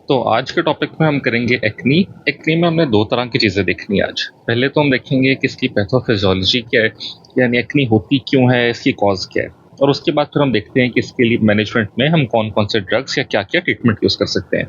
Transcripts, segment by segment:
तो आज के टॉपिक में हम करेंगे एक्नी। एक्नी में हमने दो तरह की चीज़ें देखनी है आज। पहले तो हम देखेंगे कि इसकी पैथोफिजियोलॉजी क्या है, यानी एक्नी होती क्यों है, इसकी कॉज क्या है, और उसके बाद फिर हम देखते हैं कि इसके लिए मैनेजमेंट में हम कौन कौन से ड्रग्स या क्या क्या ट्रीटमेंट यूज़ कर सकते हैं।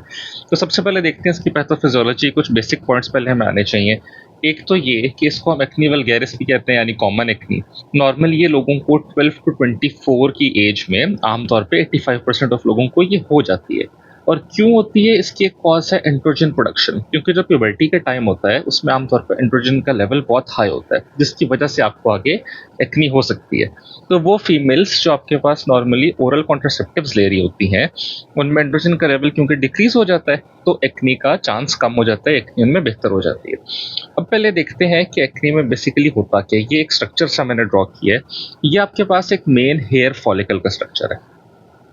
तो सबसे पहले देखते हैं इसकी पैथोफिजियोलॉजी। कुछ बेसिक पॉइंट्स पहले हमें आने चाहिए। एक तो ये कि इसको हम एक्नी वल्गैरिस भी कहते हैं, यानी कॉमन एक्नी। नॉर्मली ये लोगों को 12 टू 24 की एज में आमतौर पे 85% ऑफ लोगों को ये हो जाती है। और क्यों होती है, इसकी एक कॉज है एंड्रोजन प्रोडक्शन, क्योंकि जब प्यूबर्टी का टाइम होता है उसमें आमतौर पर एंड्रोजन का लेवल बहुत हाई होता है, जिसकी वजह से आपको आगे एक्नी हो सकती है। तो वो फीमेल्स जो आपके पास नॉर्मली ओरल कॉन्ट्रासेप्टिव्स ले रही होती हैं, उनमें एंड्रोजन का लेवल क्योंकि डिक्रीज हो जाता है, तो एक्नी का चांस कम हो जाता है, एक्नी उनमें बेहतर हो जाती है। अब पहले देखते हैं कि एक्नी में बेसिकली होता क्या है। ये एक स्ट्रक्चर सा मैंने ड्रॉ किया है। ये आपके पास एक मेन हेयर फॉलिकल का स्ट्रक्चर है।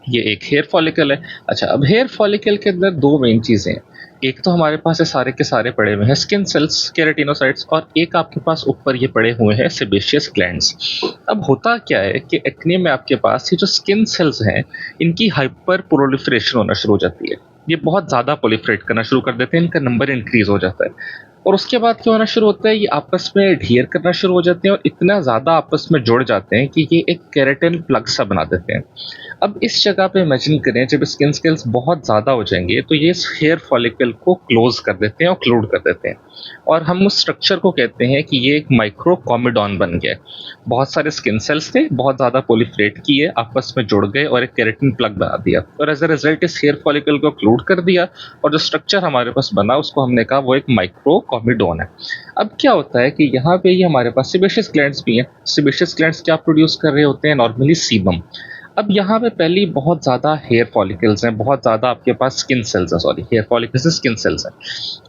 ये एक हेयर फॉलिकल है। अच्छा, अब हेयर फॉलिकल के अंदर दो मेन चीज़ें हैं। एक तो हमारे पास ये सारे के सारे पड़े हुए हैं स्किन सेल्स, केराटिनोसाइट्स, और एक आपके पास ऊपर ये पड़े हुए हैं सेबेशियस ग्लैंड्स। अब होता क्या है कि एक्ने में आपके पास ये जो स्किन सेल्स हैं, इनकी हाइपर प्रोलिफरेशन होना शुरू हो जाती है। ये बहुत ज़्यादा प्रोलिफरेट करना शुरू कर देते हैं, इनका नंबर इंक्रीज हो जाता है। और उसके बाद क्या होना शुरू होता है, ये आपस में ढेर करना शुरू हो जाते हैं और इतना ज़्यादा आपस में जुड़ जाते हैं कि ये एक केराटिन प्लग सा बना देते हैं। अब इस जगह पे इमेजिन करें, जब स्किन स्केल्स बहुत ज़्यादा हो जाएंगे तो ये इस हेयर फॉलिकल को क्लोज कर देते हैं और क्लूड कर देते हैं, और हम उस स्ट्रक्चर को कहते हैं कि ये एक माइक्रो कॉमिडॉन बन गया है। बहुत सारे स्किन सेल्स थे, बहुत ज़्यादा प्रोलिफरेट किए, आपस में जुड़ गए और एक केराटिन प्लग बना दिया, और एज अ रिजल्ट इस हेयर फॉलिकल को क्लूड कर दिया, और जो स्ट्रक्चर हमारे पास बना उसको हमने कहा वो एक माइक्रो कॉमिडॉन है। अब क्या होता है कि यहाँ पे ही हमारे पास सेबेशियस ग्लैंड्स भी हैं। सेबेशियस ग्लैंड्स क्या प्रोड्यूस कर रहे होते हैं, नॉर्मली सीबम। अब यहाँ पे पहली बहुत ज़्यादा हेयर फॉलिकल्स हैं, बहुत ज़्यादा आपके पास स्किन सेल्स हैं, सॉरी हेयर फॉलिकल्स से स्किन सेल्स हैं।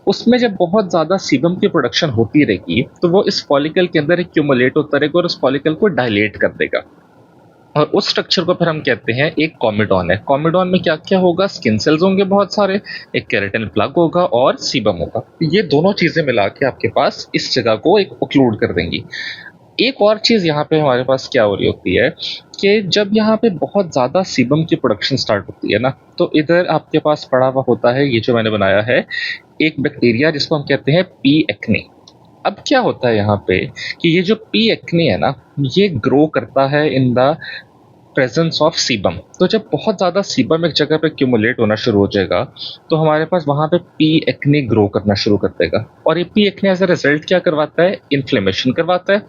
उसमें जब बहुत ज़्यादा सीबम की प्रोडक्शन होती रहेगी तो वो इस फॉलिकल के अंदर एक्यूमुलेट होता रहेगा और उस फॉलिकल को डायलेट कर देगा, और उस स्ट्रक्चर को फिर हम कहते हैं एक कॉमिडॉन है। कॉमिडॉन में क्या क्या होगा, स्किन सेल्स होंगे बहुत सारे, एक केराटिन प्लग होगा और सीबम होगा। ये दोनों चीज़ें मिला के आपके पास इस जगह को एक ओक्लूड कर देंगी। एक और चीज़ यहाँ पे हमारे पास क्या हो रही होती है कि जब यहाँ पे बहुत ज़्यादा सीबम की प्रोडक्शन स्टार्ट होती है ना, तो इधर आपके पास पड़ा हुआ होता है ये जो मैंने बनाया है, एक बैक्टीरिया जिसको हम कहते हैं पी एक्ने। अब क्या होता है यहाँ पे कि ये जो पी एक्ने है ना, ये ग्रो करता है in the presence of sebum. तो जब बहुत ज़्यादा सीबम एक जगह पे क्यूमुलेट होना शुरू हो जाएगा तो हमारे पास वहाँ पे पी एक्ने ग्रो करना शुरू कर देगा, और ये P acnes as a result क्या करवाता है, इन्फ्लेमेशन करवाता है।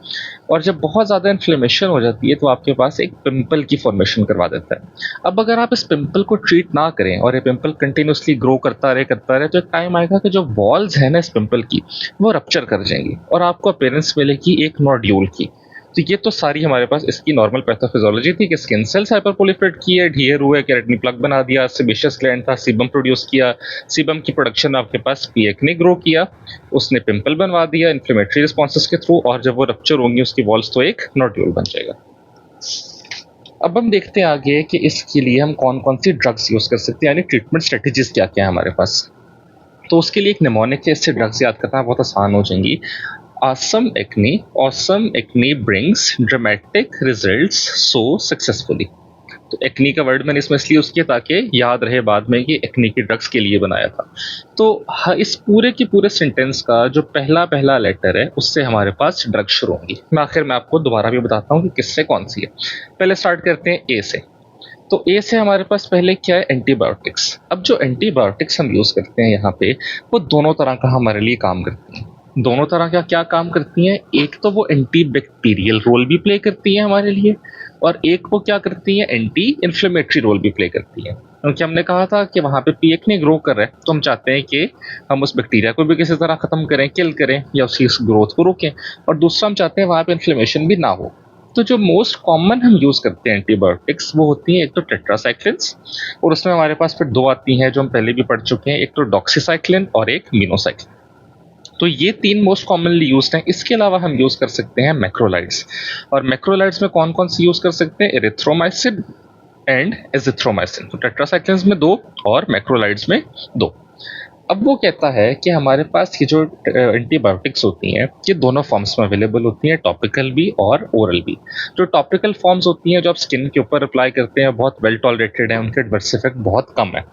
और जब बहुत ज़्यादा इन्फ्लेमेशन हो जाती है तो आपके पास एक पिंपल की फॉर्मेशन करवा देता है। अब अगर आप इस पिंपल को ट्रीट ना करें और ये पिंपल कंटिन्यूसली ग्रो करता रहे तो एक टाइम आएगा कि जो वॉल्स है ना इस पिंपल की, वो रप्चर कर जाएंगी और आपको अपीयरेंस मिलेगी एक नोड्यूल की। तो ये तो सारी हमारे पास इसकी नॉर्मल पैथोफिजियोलॉजी थी कि स्किन सेल्स हाइपरप्रोलिफरेट किए, ढेर हुए, केराटिन प्लग बना दिया, सेबेशियस ग्लैंड था, सीबम प्रोड्यूस किया, सीबम की प्रोडक्शन आपके पास पी एक्ने ग्रो किया, उसने पिंपल बनवा दिया इन्फ्लेमेटरी रिस्पॉन्सेस के थ्रू, और जब वो रप्चर होंगी उसकी वॉल्स तो एक नोड्यूल बन जाएगा। अब हम देखते हैं आगे कि इसके लिए हम कौन कौन सी ड्रग्स यूज़ कर सकते हैं, यानी ट्रीटमेंट स्ट्रेटेजीज क्या क्या है हमारे पास। तो उसके लिए एक निमोनिक है, इससे ड्रग्स याद करना बहुत आसान हो जाएंगी। Awesome acne brings dramatic results so successfully। तो एक्नी का वर्ड मैंने इसमें इसलिए यूज़ किया ताकि याद रहे बाद में कि एक्नी की ड्रग्स के लिए बनाया था। तो इस पूरे के पूरे सेंटेंस का जो पहला पहला लेटर है उससे हमारे पास ड्रग शुरू होंगी। मैं आखिर में आपको दोबारा भी बताता हूँ कि किससे कौन सी है। पहले स्टार्ट करते हैं ए से। तो ए से हमारे पास पहले क्या है, एंटीबायोटिक्स। अब जो एंटीबायोटिक्स हम यूज़ करते हैं यहाँ पे, वो दोनों तरह का हमारे लिए काम करती हैं। दोनों तरह का क्या काम करती हैं, एक तो वो एंटी बैक्टीरियल रोल भी प्ले करती हैं हमारे लिए, और एक वो क्या करती हैं, एंटी इन्फ्लेमेटरी रोल भी प्ले करती हैं। क्योंकि हमने कहा था कि वहाँ पे पी एक्ने ग्रो कर रहा है तो हम चाहते हैं कि हम उस बैक्टीरिया को भी किसी तरह ख़त्म करें, किल करें, या उसकी ग्रोथ को रोकें, और दूसरा हम चाहते हैं वहाँ पे इन्फ्लेमेशन भी ना हो। तो जो मोस्ट कॉमन हम यूज़ करते हैं एंटीबायोटिक्स, वो होती हैं एक तो टेट्रासाइक्लिन्स, और उसमें हमारे पास फिर दो आती हैं जो हम पहले भी पढ़ चुके हैं, एक तो डॉक्सीसाइक्लिन और एक मिनोसाइक्लिन। तो ये तीन मोस्ट कॉमनली यूज्ड हैं। इसके अलावा हम यूज़ कर सकते हैं मैक्रोलाइड्स, और मैक्रोलाइड्स में कौन कौन सी यूज़ कर सकते हैं, एरिथ्रोमाइसिन एंड एजिथ्रोमाइसिन। तो टेट्रासाइक्लिन्स में दो और मैक्रोलाइड्स में दो। अब वो कहता है कि हमारे पास ये जो एंटीबायोटिक्स होती हैं ये दोनों फॉर्म्स में अवेलेबल होती हैं, टॉपिकल भी और ओरल भी। जो टॉपिकल फॉर्म्स होती हैं जो आप स्किन के ऊपर अप्लाई करते हैं बहुत वेल टॉलरेटेड है, उनके एडवर्स इफेक्ट बहुत कम है।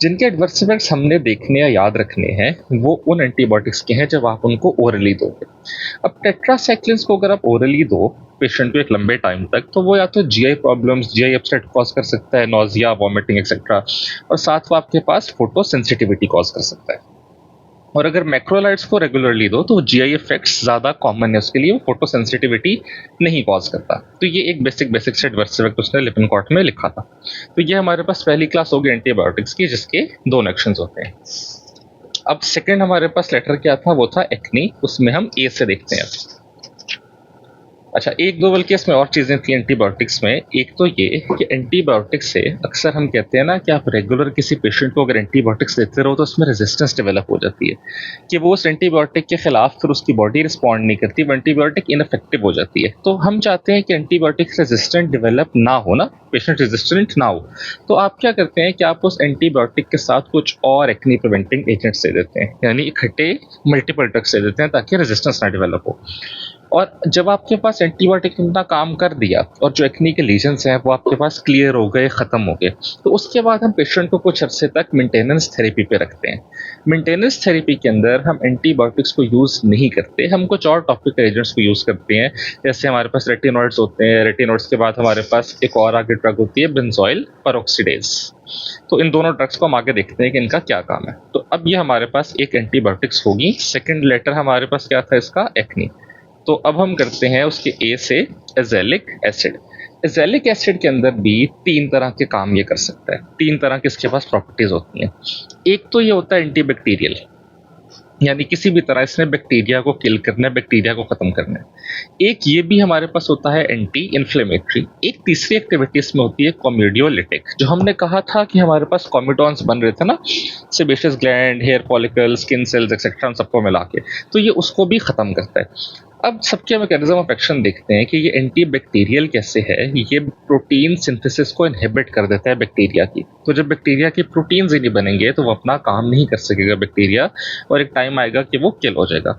जिनके एडवर्स इफेक्ट्स हमने देखने या याद रखने हैं वो उन एंटीबायोटिक्स के हैं जब आप उनको ओरली दोगे। अब टेट्रासाइक्लिन्स को अगर आप ओरली दो पेशेंट को एक लंबे टाइम तक, तो वो या तो GI problems, GI upset cause कर सकता है, नोजिया, वॉमिटिंग एक्सेट्रा, और साथ वो आपके पास फोटो सेंसिटिविटी कॉज कर सकता है। और अगर मैक्रोलाइट्स को रेगुलरली दो तो जीआई इफेक्ट्स ज़्यादा कॉमन है उसके लिए, वो फोटो सेंसिटिविटी नहीं कॉज करता। तो ये एक बेसिक से एडवर्स इफेक्ट उसने लिपिनकॉर्ट में लिखा था। तो ये हमारे पास पहली क्लास होगी एंटीबायोटिक्स की जिसके दोनों एक्शंस होते हैं। अब सेकंड हमारे पास लेटर क्या था, वो था एक्नी, उसमें हम ए से देखते हैं। अच्छा, एक दो बल्कि इसमें और चीज़ें थी एंटीबायोटिक्स में। एक तो ये कि एंटीबायोटिक्स से अक्सर हम कहते हैं ना कि आप रेगुलर किसी पेशेंट को अगर एंटीबायोटिक्स देते रहो तो उसमें रेजिस्टेंस डेवलप हो जाती है, कि वो उस एंटीबायोटिक के खिलाफ फिर उसकी बॉडी रिस्पॉन्ड नहीं करती, वो एंटीबायोटिक इनफेक्टिव हो जाती है। तो हम चाहते हैं कि एंटीबायोटिक रेजिस्टेंट डेवलप ना हो, ना पेशेंट रेजिस्टेंट ना हो। तो आप क्या करते हैं कि आप उस एंटीबायोटिक के साथ कुछ और एक्नी प्रिवेंटिंग एजेंट्स दे देते हैं, यानी इकट्ठे मल्टीपल ड्रग्स दे देते हैं ताकि रेजिस्टेंस ना डेवलप हो। और जब आपके पास एंटीबायोटिक इतना काम कर दिया और जो एक्नी के लीजन्स हैं वो आपके पास क्लियर हो गए, ख़त्म हो गए, तो उसके बाद हम पेशेंट को कुछ अरसे तक मेंटेनेंस थेरेपी पे रखते हैं। मेंटेनेंस थेरेपी के अंदर हम एंटीबायोटिक्स को यूज़ नहीं करते, हम कुछ और टॉपिकल एजेंट्स को यूज़ करते हैं। जैसे हमारे पास रेटिनॉइड्स होते हैं, रेटिनॉइड्स के बाद हमारे पास एक और आगे ड्रग होती है बेंजोइल पेरोक्सिडेज। तो इन दोनों ड्रग्स को हम आगे देखते हैं कि इनका क्या काम है। तो अब ये हमारे पास एक एंटीबायोटिक्स होगी। सेकेंड लेटर हमारे पास क्या था इसका, एक्नी। तो अब हम करते हैं उसके ए से एजेलिक एसिड। एजेलिक एसिड के अंदर भी तीन तरह के काम ये कर सकता है, तीन तरह की इसके पास प्रॉपर्टीज होती हैं। एक तो ये होता है एंटीबैक्टीरियल, यानी किसी भी तरह इसने बैक्टीरिया को किल करना है, बैक्टीरिया को खत्म करना है। एक ये भी हमारे पास होता है एंटी इन्फ्लेमेटरी। एक तीसरी एक्टिविटी इसमें होती है कॉमिडियोलिटिक, जो हमने कहा था कि हमारे पास कॉमिडॉन्स बन रहे थे ना, sebaceous gland, hair follicle, skin cells etcetera, सबको मिला के, तो ये उसको भी खत्म करता है। अब सबके मैकेनिज्म ऑफ एक्शन देखते हैं कि ये एंटी बैक्टीरियल कैसे है। ये प्रोटीन सिंथेसिस को इनहिबिट कर देता है बैक्टीरिया की। तो जब बैक्टीरिया की प्रोटीन्स ही नहीं बनेंगे तो वो अपना काम नहीं कर सकेगा बैक्टीरिया, और एक टाइम आएगा कि वो किल हो जाएगा।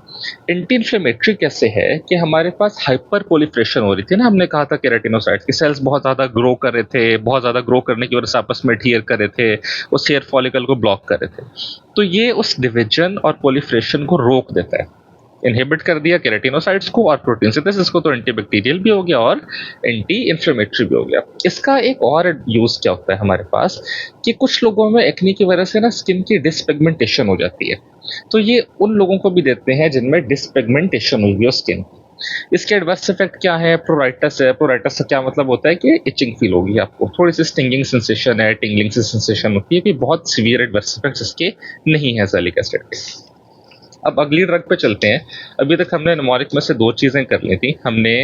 एंटी इन्फ्लेमेटरी कैसे है कि हमारे पास हाइपर प्रोलिफरेशन हो रही थी ना, हमने कहा था केराटिनोसाइट्स की सेल्स बहुत ज़्यादा ग्रो कर रहे थे, बहुत ज़्यादा ग्रो करने की वजह से आपस में एडहियर कर रहे थे, उस हेयर फॉलिकल को ब्लॉक कर रहे थे। तो ये उस डिवीजन और प्रोलिफरेशन को रोक देता है, इनहिबिट कर दिया केराटिनोसाइट्स को और प्रोटीन सिंथेसिस को। तो एंटीबैक्टीरियल भी हो गया और एंटी इन्फ्लेमेटरी भी हो गया। इसका एक और यूज क्या होता है हमारे पास कि कुछ लोगों में एक्नी की वजह से ना स्किन की डिसपिगमेंटेशन हो जाती है, तो ये उन लोगों को भी देते हैं जिनमें डिसपिगमेंटेशन हुई है स्किन। इसके एडवर्स इफेक्ट क्या है, प्रोराइटस है। प्रोराइटस का क्या मतलब होता है कि इचिंग फील होगी आपको, थोड़ी सी स्टिंगिंग सेंसेशन है, टिंगलिंग सी सेंसेशन होती है, कि बहुत सीवियर एडवर्स इफेक्ट्स इसके नहीं है एजेलिक एसिड के। अब अगली ड्रग पे चलते हैं। अभी तक हमने निमोनिक में से दो चीज़ें कर ली थी, हमने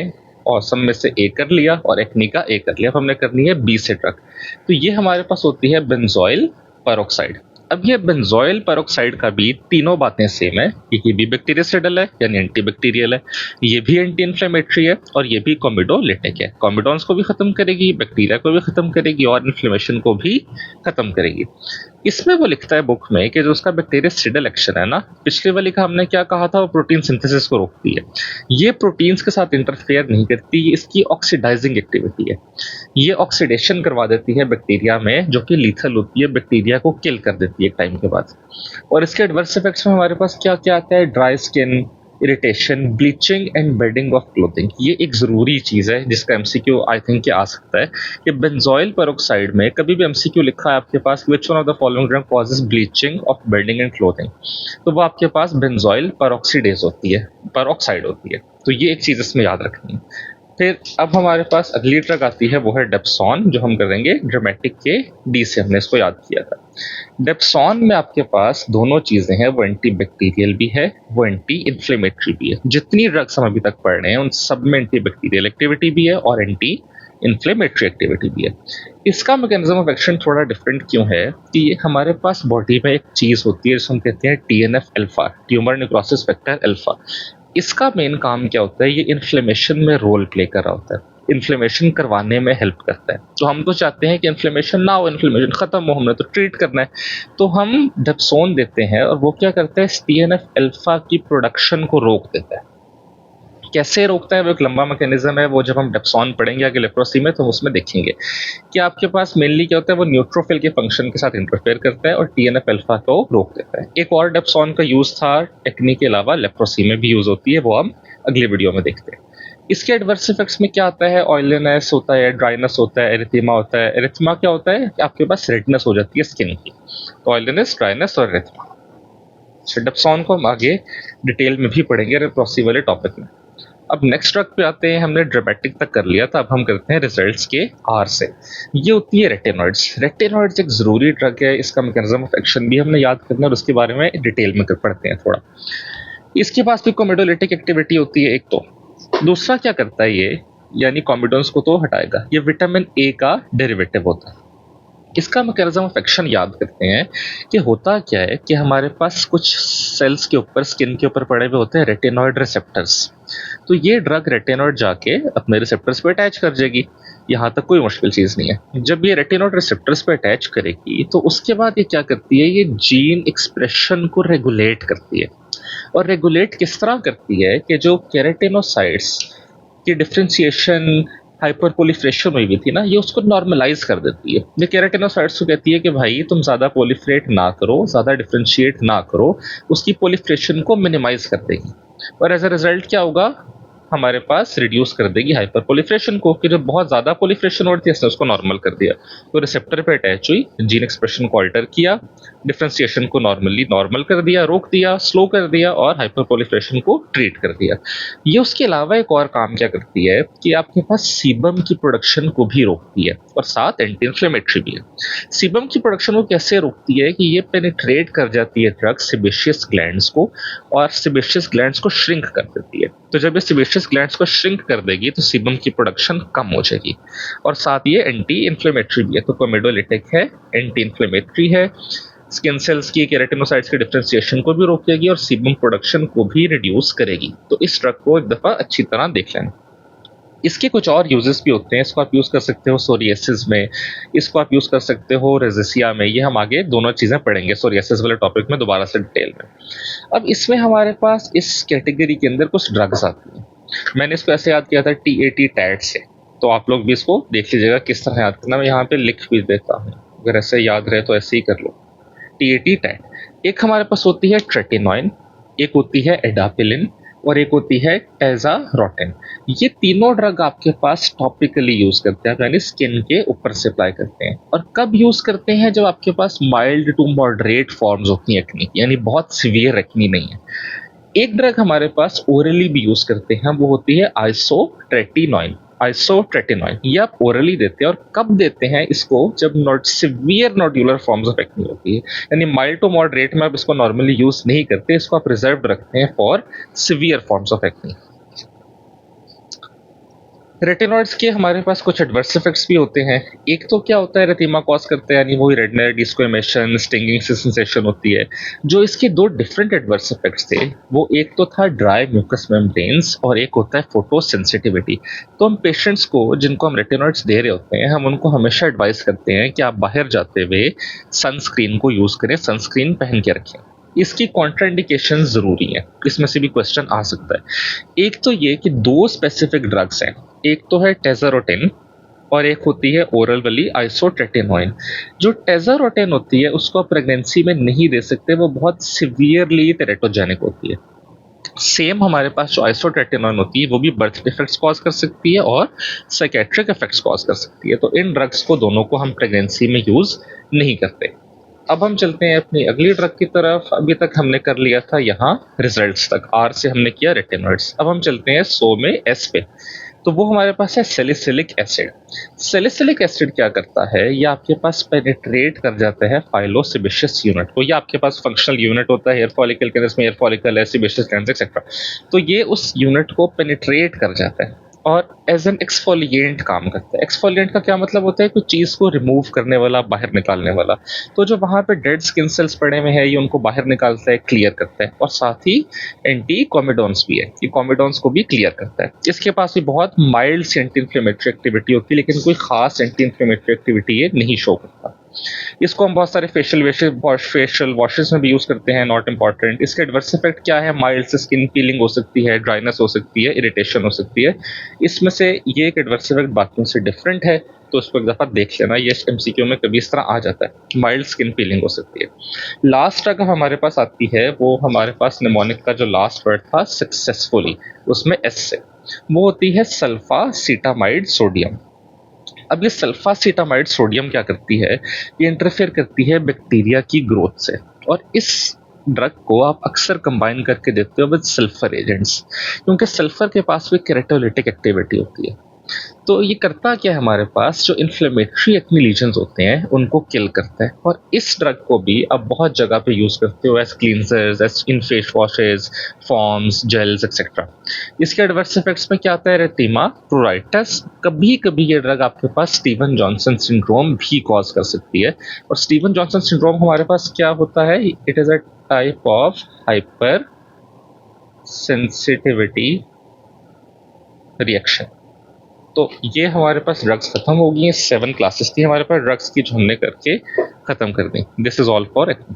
ऑसम में से ए कर लिया और एक्नी का ए कर लिया। अब हमने करनी है बी से ड्रग। तो ये हमारे पास होती है बेंजोइल पेरोक्साइड। अब ये बेंजोइल पेरोक्साइड का भी तीनों बातें सेम है, ये भी बैक्टीरियासिडल है यानी एंटीबैक्टीरियल है, ये भी एंटी इन्फ्लेमेटरी है और ये भी कॉमिडोलिटिक है। कॉमिडॉन्स को भी खत्म करेगी, बैक्टीरिया को भी खत्म करेगी और इन्फ्लेमेशन को भी खत्म करेगी। इसमें वो लिखता है बुक में कि जो उसका बैक्टीरियासिडल एक्शन है ना, पिछले वाली का हमने क्या कहा था, वो प्रोटीन सिंथेसिस को रोकती है। ये प्रोटीन्स के साथ इंटरफेयर नहीं करती, ये इसकी ऑक्सीडाइजिंग एक्टिविटी है। ये ऑक्सीडेशन करवा देती है बैक्टीरिया में, जो कि लीथल होती है, बैक्टीरिया को किल कर देती है एक टाइम के बाद। और इसके एडवर्स इफेक्ट्स में हमारे पास क्या क्या आता है, dry skin, irritation, bleaching and bedding of clothing. ये एक ज़रूरी चीज़ है जिसका एमसीक्यू आई थिंक आ सकता है कि बेंजोइल पेरोक्साइड में कभी भी एमसीक्यू लिखा है आपके पास which one of the following drug causes bleaching of bedding and clothing, तो वो आपके पास बेंजोइल पेरोक्सीडेज होती है, पेरोक्साइड होती है। तो ये एक चीज़ इसमें याद रखनी है। फिर अब हमारे पास अगली ड्रग आती है, वो है डेप्सॉन, जो हम करेंगे ड्रामेटिक के डी से, हमने इसको याद किया था। डेप्सॉन में आपके पास दोनों चीज़ें हैं, वो एंटी बैक्टीरियल भी है, वो एंटी इन्फ्लेमेटरी भी है। जितनी ड्रग्स हम अभी तक पढ़ रहे हैं उन सब में एंटी बैक्टीरियल एक्टिविटी भी है और एंटी इन्फ्लेमेटरी एक्टिविटी भी है। इसका मैकेनिज्म ऑफ एक्शन थोड़ा डिफरेंट क्यों है कि ये हमारे पास बॉडी में एक चीज़ होती है जिसको हम कहते हैं TNF alpha, tumour necrosis factor alpha. इसका मेन काम क्या होता है, ये इन्फ्लेमेशन में रोल प्ले कर रहा होता है। इन्फ्लेमेशन करवाने में हेल्प करता है। तो हम तो चाहते हैं कि इन्फ्लेमेशन ना हो, इन्फ्लेमेशन खत्म हो, हमने तो ट्रीट करना है, तो हम डेप्सोन देते हैं और वो क्या करता है, TNF अल्फा की प्रोडक्शन को रोक देता है। कैसे रोकता है, वो एक लंबा मैकेनिज्म है, वो जब हम डेप्सोन पढ़ेंगे आगे लेप्रोसी में तो हम उसमें देखेंगे कि आपके पास मेनली क्या होता है, वो न्यूट्रोफिल के फंक्शन के साथ इंटरफेयर करता है और TNF अल्फा को रोक देता है। एक और डेप्सोन का यूज था एक्ने के अलावा लेप्रोसी में भी यूज होती है, वो हम अगले वीडियो में देखते हैं। इसके एडवर्स इफेक्ट्स में क्या आता है, ऑयलीनेस होता है, ड्राइनेस होता है, एरिथेमा होता है। एरिथेमा क्या होता है कि आपके पास रेडनेस हो जाती है स्किन की, तो ऑयलीनेस, ड्राइनेस और एरिथेमा। डेप्सोन को हम आगे डिटेल में भी पढ़ेंगे लेप्रोसी वाले टॉपिक में। अब नेक्स्ट ड्रग पे आते हैं, हमने ड्रामेटिक तक कर लिया था, अब हम करते हैं रिजल्ट्स के आर से। ये होती है रेटिनॉइड्स। रेटिनॉइड्स एक जरूरी ड्रग है, इसका मैकेनिज्म ऑफ एक्शन भी हमने याद करना है और उसके बारे में डिटेल में पढ़ते हैं थोड़ा। इसके पास भी कोमेडोलिटिक एक्टिविटी होती है एक तो, दूसरा क्या करता है ये, यानी कॉम्बिडोन्स को तो हटाएगा, ये विटामिन ए का डेरिवेटिव होता है। इसका मैकेनिज्म ऑफ एक्शन याद करते हैं कि होता क्या है कि हमारे पास कुछ सेल्स के ऊपर, स्किन के ऊपर पड़े हुए होते हैं रेटिनॉइड रिसेप्टर्स। तो ये ड्रग रेटिनॉइड जाके अपने रिसेप्टर्स पे अटैच कर जाएगी, यहाँ तक कोई मुश्किल चीज़ नहीं है। जब ये रेटिनॉइड रिसेप्टर्स पे अटैच करेगी तो उसके बाद ये क्या करती है, ये जीन एक्सप्रेशन को रेगुलेट करती है। और रेगुलेट किस तरह करती है कि जो केराटिनोसाइट्स की डिफ्रेंशिएशन हाइपर प्रोलिफरेशन हुई थी ना, ये उसको नॉर्मलाइज कर देती है। ये केराटिनोसाइट्स को कहती है कि भाई तुम ज़्यादा प्रोलिफरेट ना करो, ज़्यादा डिफ्रेंशिएट ना करो, उसकी प्रोलिफरेशन को मिनिमाइज कर देगी और एज अ रिजल्ट क्या होगा, हमारे पास रिड्यूस कर देगी हाइपर प्रोलिफरेशन को, कि जब बहुत ज़्यादा प्रोलिफरेशन हो रही थी इसने उसको नॉर्मल कर दिया, तो रिसेप्टर पे अटैच हुई, जीन एक्सप्रेशन को अल्टर किया, डिफ्रेंशिएशन को नॉर्मल कर दिया, रोक दिया, स्लो कर दिया और हाइपर प्रोलिफरेशन को ट्रीट कर दिया। ये उसके अलावा एक और काम क्या करती है कि आपके पास सीबम की प्रोडक्शन को भी रोकती है और साथ एंटी इन्फ्लेमेटरी भी है। सीबम की प्रोडक्शन को कैसे रोकती है कि ये पेनिट्रेट कर जाती है ड्रग सेबेशियस ग्लैंड्स को और सेबेशियस ग्लैंड्स को श्रिंक कर देती है। तो जब ये सेबेशियस ग्लैंड्स को श्रिंक कर देगी तो सीबम की प्रोडक्शन कम हो जाएगी और साथ ये एंटी इन्फ्लेमेटरी भी है। तो कोमेडोलिटिक है, एंटी इन्फ्लेमेटरी है, स्किन सेल्स की केराटिनोसाइट्स की डिफ्रेंशिएशन को भी रोकेगी और सीबम प्रोडक्शन को भी रिड्यूस करेगी। तो इस ड्रग को एक दफ़ा अच्छी तरह देख लेना। इसके कुछ और यूजेस भी होते हैं, इसको आप यूज़ कर सकते हो सोरियासिस में, इसको आप यूज़ कर सकते हो रेजिसिया में, ये हम आगे दोनों चीज़ें पढ़ेंगे सोरियासिस वाले टॉपिक में दोबारा से डिटेल में। अब इसमें हमारे पास इस कैटेगरी के अंदर कुछ ड्रग्स आती हैं। मैंने इसको ऐसे याद किया था TAT टैट से, तो आप लोग भी इसको देख लीजिएगा किस तरह याद करना। मैं यहाँ पे लिख भी देता हूँ, अगर ऐसे याद रहे तो ऐसे ही कर लो। TAT टैट एक हमारे पास होती है ट्रेटिनॉइन, एक होती है एडापिलिन और एक होती है टेजारोटिन। ये तीनों ड्रग आपके पास टॉपिकली यूज करते हैं, यानी स्किन के ऊपर से अप्लाई करते हैं। और कब यूज करते हैं, जब आपके पास माइल्ड टू मॉडरेट फॉर्म्स होती हैं एक्ने की, यानी बहुत सीवियर एक्ने नहीं है। एक ड्रग हमारे पास ओरली भी यूज करते हैं, वो होती है आइसोट्रेटिनॉइन। ये आप ओरली देते हैं और कब देते हैं इसको, जब severe nodular forms of acne होती है, यानी माइल्ड टू मॉडरेट में आप इसको नॉर्मली यूज नहीं करते, इसको आप रिजर्व रखते हैं for severe forms of acne. Retinoids के हमारे पास कुछ एडवर्स इफेक्ट्स भी होते हैं। एक तो क्या होता है, एरिथेमा कॉज करते हैं, यानी वही रेडनेस, डिस्क्वेमेशन, स्टिंगिंग सेंसेशन होती है। जो इसके दो डिफरेंट एडवर्स इफेक्ट्स थे, वो एक तो था ड्राई म्यूकस मेम्ब्रेन्स और एक होता है फोटो सेंसिटिविटी। तो हम पेशेंट्स को, जिनको हम रेटिनॉइड्स दे रहे होते हैं, हम उनको हमेशा एडवाइस करते हैं कि आप बाहर जाते हुए सनस्क्रीन को यूज करें, सनस्क्रीन पहन के रखें। इसकी कॉन्ट्राइंडिकेशन जरूरी है, इसमें से भी क्वेश्चन आ सकता है। एक तो ये कि दो स्पेसिफिक ड्रग्स हैं, एक तो है टेजारोटिन और एक होती है ओरल वाली आइसोट्रेटिनॉइन। जो टेजारोटिन होती है उसको प्रेगनेंसी में नहीं दे सकते, वो बहुत सिवियरली टेरेटोजेनिक होती है। सेम हमारे पास जो आइसोट्रेटिनॉइन होती है वो भी बर्थ डिफेक्ट्स कॉज कर सकती है और साइकेट्रिक इफेक्ट्स कॉज कर सकती है। तो इन ड्रग्स को दोनों को हम प्रेगनेंसी में यूज नहीं करते। अब हम चलते हैं अपनी अगली ड्रग की तरफ। अभी तक हमने कर लिया था यहाँ रिजल्ट्स तक, आर से हमने किया रेटिनॉइड्स। अब हम चलते हैं सो में एस पे, तो वो हमारे पास है सैलिसिलिक एसिड। सैलिसिलिक एसिड क्या करता है, ये आपके पास पेनिट्रेट कर जाता है फाइलोसेबेशियस यूनिट को। ये आपके पास फंक्शनल यूनिट होता है हेयर फॉलिकल के, जिसमें हेयर फॉलिकल है, सेबेशियस ग्लैंड्स एक्सेट्रा। तो ये उस यूनिट को पेनिट्रेट कर जाता है और एज एन एक्सफोलिएंट काम करता है। एक्सफोलिएंट का क्या मतलब होता है? कोई चीज़ को रिमूव करने वाला, बाहर निकालने वाला। तो जो वहाँ पे डेड स्किन सेल्स पड़े हुए हैं, ये उनको बाहर निकालता है, क्लियर करता है। और साथ ही एंटी कॉमेडोन्स भी है, ये कॉमेडोन्स को भी क्लियर करता है। इसके पास भी बहुत माइल्ड एंटी इन्फ्लेमेटरी एक्टिविटी होती है, लेकिन कोई खास एंटी इन्फ्लेमेटरी एक्टिविटी ये नहीं शो करता। इसको हम बहुत सारे फेशियल वॉशेस में भी यूज करते हैं, नॉट इम्पॉर्टेंट। इसके एडवर्स इफेक्ट क्या है? माइल्ड से स्किन पीलिंग हो सकती है, ड्राइनेस हो सकती है, इरिटेशन हो सकती है। इसमें से ये एक एडवर्स इफेक्ट बाकियों से डिफरेंट है, तो उसको एक दफा देख लेना। ये एमसीक्यू में कभी इस तरह आ जाता है, माइल्ड स्किन पीलिंग हो सकती है। लास्ट अगर हमारे पास आती है, वो हमारे पास निमोनिक का जो लास्ट वर्ड था सक्सेसफुली, उसमें एस से, वो होती है सल्फासीटामाइड सोडियम। अब ये सल्फासीटामाइड सोडियम क्या करती है? ये इंटरफेयर करती है बैक्टीरिया की ग्रोथ से, और इस ड्रग को आप अक्सर कंबाइन करके देते हो विद सल्फर एजेंट्स, क्योंकि सल्फर के पास भी केरेटोलिटिक एक्टिविटी होती है। तो ये करता क्या है? हमारे पास जो इन्फ्लेमेटरी एक्ने लीजन्स होते हैं उनको किल करता है। और इस ड्रग को भी आप बहुत जगह पे यूज करते हो, as cleansers, as in face washes, foams, gels etcetera. इसके एडवर्स इफेक्ट्स में क्या आता है? रेटिमा, प्रोराइटस। कभी कभी ये ड्रग आपके पास स्टीवन जॉनसन सिंड्रोम भी कॉज कर सकती है। और स्टीवन जॉनसन सिंड्रोम हमारे पास क्या होता है? It is a type of hyper sensitivity reaction. तो ये हमारे पास ड्रग्स खत्म हो गई हैं। 7 क्लासेस थी हमारे पास ड्रग्स की, जो हमने करके खत्म कर दी। This is all for acne.